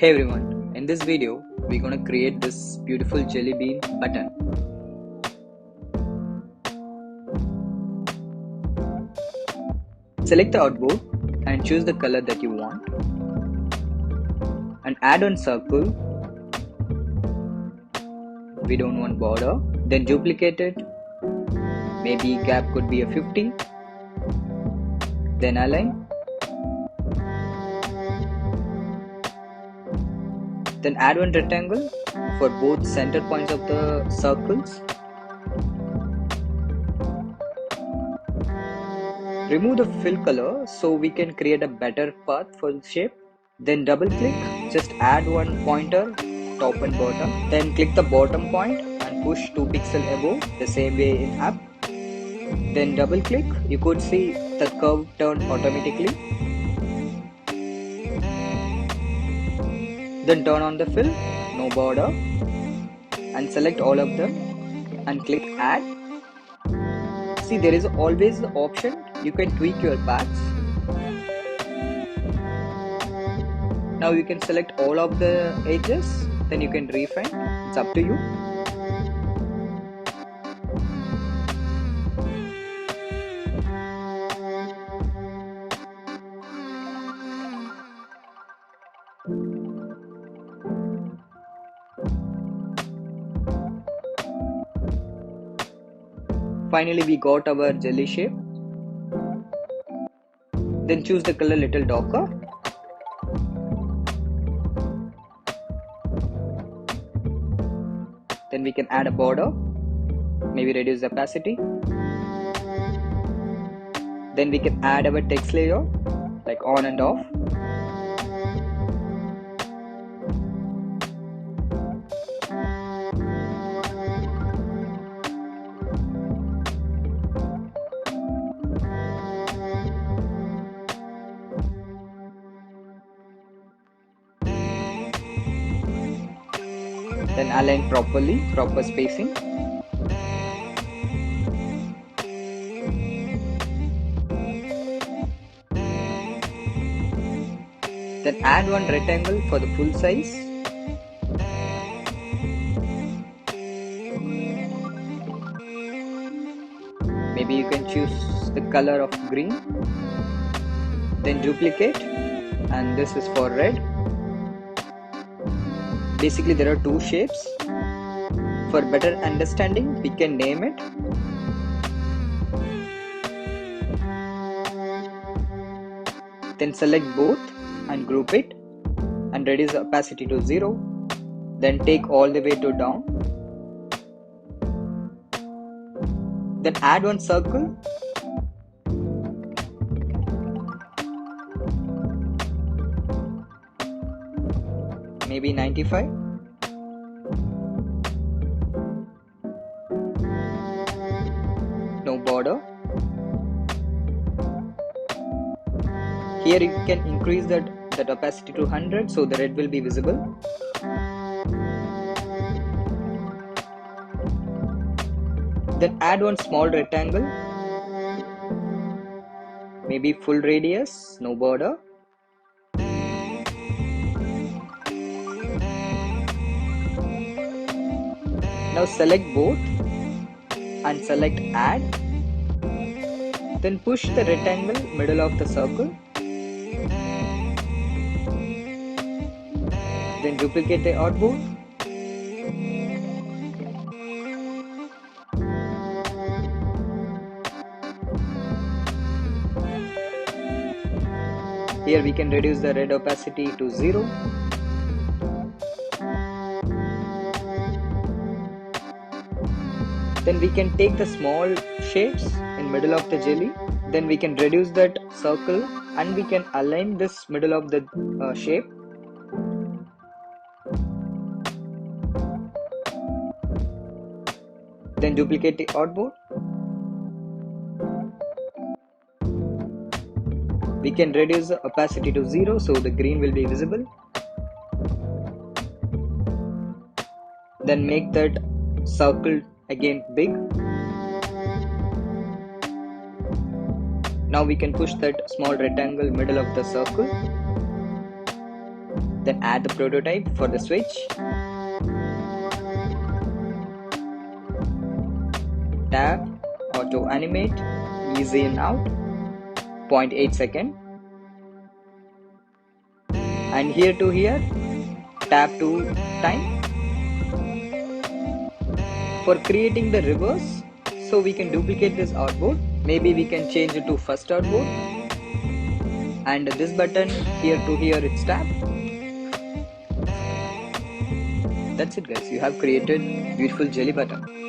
Hey everyone, in this video we're gonna create this beautiful jelly bean button. Select the artboard and choose the color that you want and add one circle. We don't want border. Then duplicate it. Maybe gap could be a 50. Then align. Then add one rectangle for both center points of the circles. Remove the fill color so we can create a better path for the shape. Then double click, just add one pointer, top and bottom. Then click the bottom point and push 2 pixels above, the same way in up. Then double click, you could see the curve turn automatically. Then turn on the fill, no border, and select all of them and click add. See, there is always the option you can tweak your paths. Now you can select all of the edges, then you can refine, it's up to you. Finally we got our jelly shape. Then choose the color little darker. Then we can add a border, maybe reduce the opacity. Then we can add our text layer like on and off. Then align properly, proper spacing. Then add one rectangle for the full size. Maybe you can choose the color of green. Then duplicate, and this is for red. Basically there are two shapes. For better understanding, we can name it. Then select both and group it and reduce the opacity to 0. Then take all the way to down. Then add one circle. Maybe 95. No border. Here you can increase that opacity to 100 so the red will be visible. Then add one small rectangle. Maybe full radius, no border. Now select both and select add. Then push the rectangle middle of the circle. Then duplicate the artboard. Here we can reduce the red opacity to 0. Then we can take the small shapes in middle of the jelly. Then we can reduce that circle and we can align this middle of the shape. Then duplicate the artboard. We can reduce the opacity to 0 so the green will be visible. Then make that circle again big. Now we can push that small rectangle middle of the circle. Then add the prototype for the switch. Tap auto animate, easy in out, 0.8 second. And here to here, tap to time. For creating the reverse, so we can duplicate this artboard. Maybe we can change it to first artboard. And this button here to here, it's tap. That's it guys, you have created beautiful jelly button.